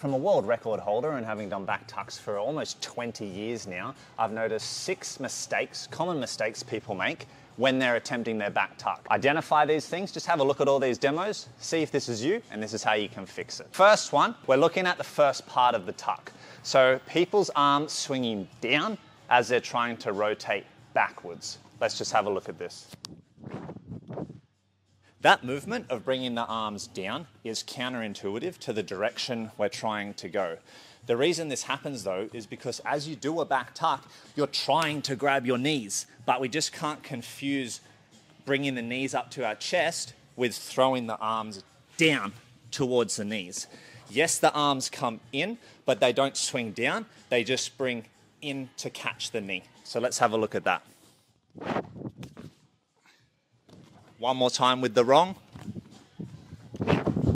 From a world record holder and having done back tucks for almost 20 years now, I've noticed 6 mistakes, common mistakes people make when they're attempting their back tuck. Identify these things, just have a look at all these demos, see if this is you, and this is how you can fix it. First one, we're looking at the first part of the tuck. So people's arms swinging down as they're trying to rotate backwards. Let's just have a look at this. That movement of bringing the arms down is counterintuitive to the direction we're trying to go. The reason this happens though is because as you do a back tuck, you're trying to grab your knees, but we just can't confuse bringing the knees up to our chest with throwing the arms down towards the knees. Yes, the arms come in, but they don't swing down. They just spring in to catch the knee. So let's have a look at that. One more time with the wrong.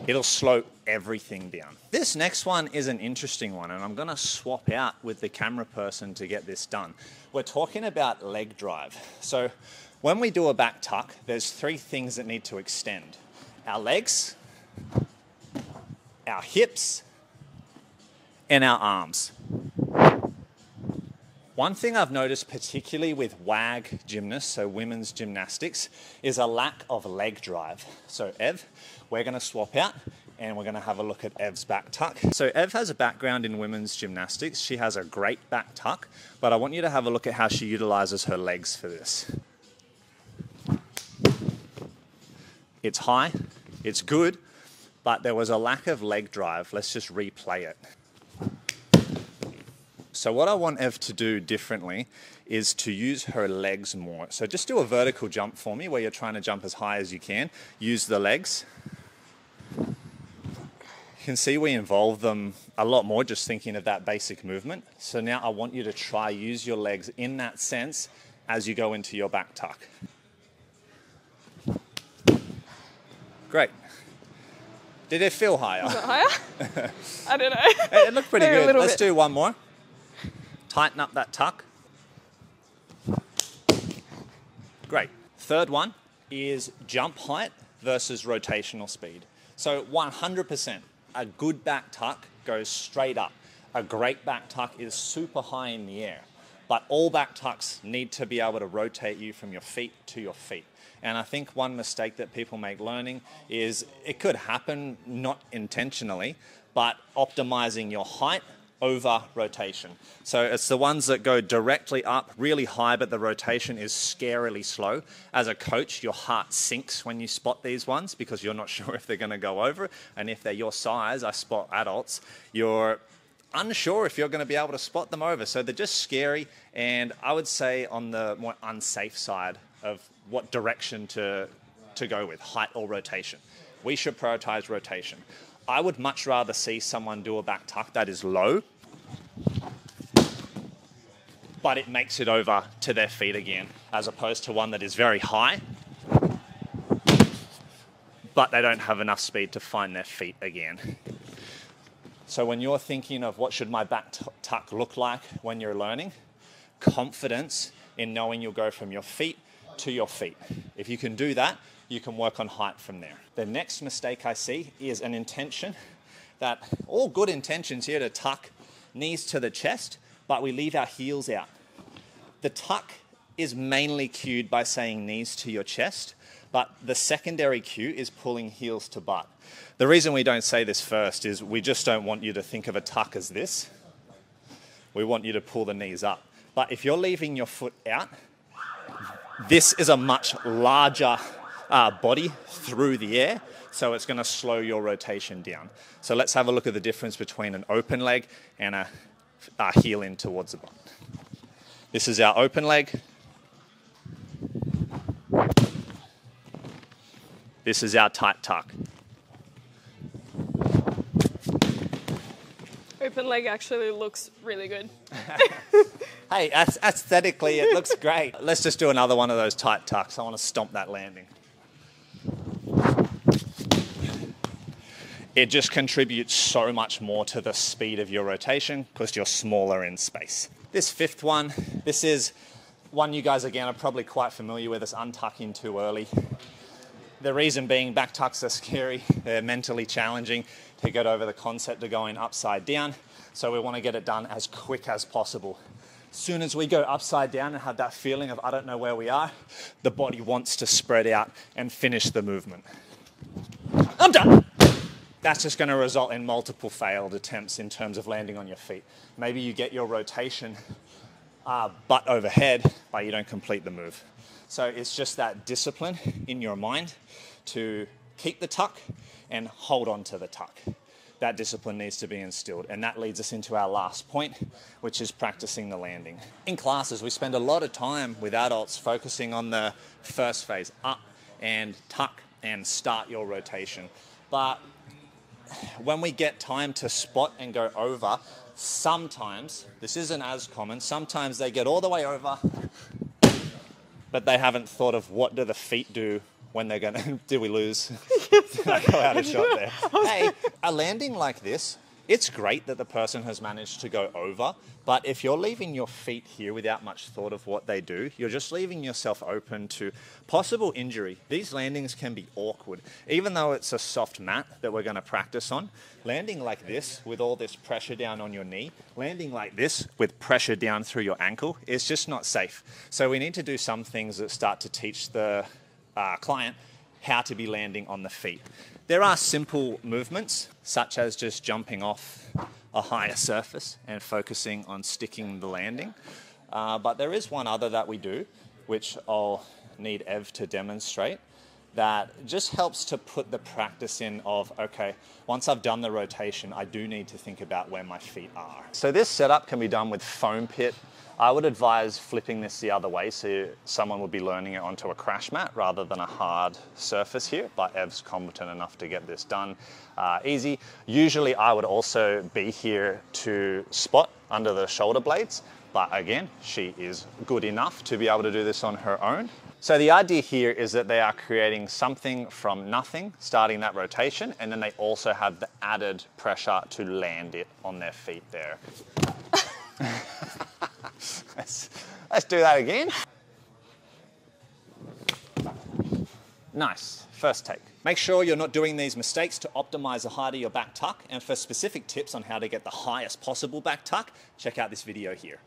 It'll slow everything down. This next one is an interesting one, and I'm gonna swap out with the camera person to get this done. We're talking about leg drive. So when we do a back tuck, there's 3 things that need to extend. Our legs, our hips, and our arms. One thing I've noticed particularly with WAG gymnasts, so women's gymnastics, is a lack of leg drive. So Ev, we're gonna swap out and we're gonna have a look at Ev's back tuck. So Ev has a background in women's gymnastics. She has a great back tuck, but I want you to have a look at how she utilizes her legs for this. It's high, it's good, but there was a lack of leg drive. Let's just replay it. So what I want Ev to do differently is to use her legs more. So just do a vertical jump for me where you're trying to jump as high as you can. Use the legs. You can see we involve them a lot more just thinking of that basic movement. So now I want you to try use your legs in that sense as you go into your back tuck. Great. Did it feel higher? Was it higher? I don't know. It looked pretty good. Let's bit. do one more. Tighten up that tuck. Great. Third one is jump height versus rotational speed. So 100%, a good back tuck goes straight up. A great back tuck is super high in the air, but all back tucks need to be able to rotate you from your feet to your feet. And I think one mistake that people make learning is it could happen not intentionally, but optimizing your height over rotation. So it's the ones that go directly up really high, but the rotation is scarily slow. As a coach, your heart sinks when you spot these ones because you're not sure if they're going to go over. And if they're your size, I spot adults, you're unsure if you're going to be able to spot them over. So they're just scary, and I would say on the more unsafe side of what direction to go with, height or rotation. We should prioritize rotation. I would much rather see someone do a back tuck that is low, but it makes it over to their feet again, as opposed to one that is very high, but they don't have enough speed to find their feet again. So when you're thinking of what should my back tuck look like when you're learning, confidence in knowing you'll go from your feet to your feet. If you can do that, you can work on height from there. The next mistake I see is an intention that all good intentions here to tuck knees to the chest, but we leave our heels out. The tuck is mainly cued by saying knees to your chest, but the secondary cue is pulling heels to butt. The reason we don't say this first is we just don't want you to think of a tuck as this. We want you to pull the knees up. But if you're leaving your foot out, this is a much larger body through the air, so it's going to slow your rotation down. So let's have a look at the difference between an open leg and a heel in towards the butt. This is our open leg. This is our tight tuck. Open leg actually looks really good. Hey, aesthetically it looks great. Let's just do another one of those tight tucks. I want to stomp that landing. It just contributes so much more to the speed of your rotation because you're smaller in space. This fifth one, this is one you guys again are probably quite familiar with. It's untucking too early. The reason being back tucks are scary, they're mentally challenging. to get over the concept of going upside down. So we want to get it done as quick as possible. As soon as we go upside down and have that feeling of I don't know where we are, the body wants to spread out and finish the movement. I'm done. That's just going to result in multiple failed attempts in terms of landing on your feet. Maybe you get your rotation butt overhead, but you don't complete the move. So it's just that discipline in your mind to keep the tuck and hold on to the tuck. That discipline needs to be instilled. And that leads us into our last point, which is practicing the landing. In classes, we spend a lot of time with adults focusing on the first phase, up and tuck and start your rotation. But when we get time to spot and go over, sometimes, this isn't as common, sometimes they get all the way over, but they haven't thought of what do the feet do when they're gonna, did we lose? Did I go out of shot there? Hey, a landing like this, it's great that the person has managed to go over, but if you're leaving your feet here without much thought of what they do, you're just leaving yourself open to possible injury. These landings can be awkward. Even though it's a soft mat that we're gonna practice on, landing like this with all this pressure down on your knee, landing like this with pressure down through your ankle is just not safe. So we need to do some things that start to teach the client how to be landing on the feet. There are simple movements, such as just jumping off a higher surface and focusing on sticking the landing. But there is one other that we do, which I'll need Ev to demonstrate, that just helps to put the practice in of, okay, once I've done the rotation, I do need to think about where my feet are. So this setup can be done with foam pit. I would advise flipping this the other way so someone would be learning it onto a crash mat rather than a hard surface here, but Ev's competent enough to get this done easy. Usually I would also be here to spot under the shoulder blades, but again, she is good enough to be able to do this on her own. So the idea here is that they are creating something from nothing, starting that rotation, and then they also have the added pressure to land it on their feet there. Let's do that again. Nice, first take. Make sure you're not doing these mistakes to optimize the height of your back tuck, and for specific tips on how to get the highest possible back tuck, check out this video here.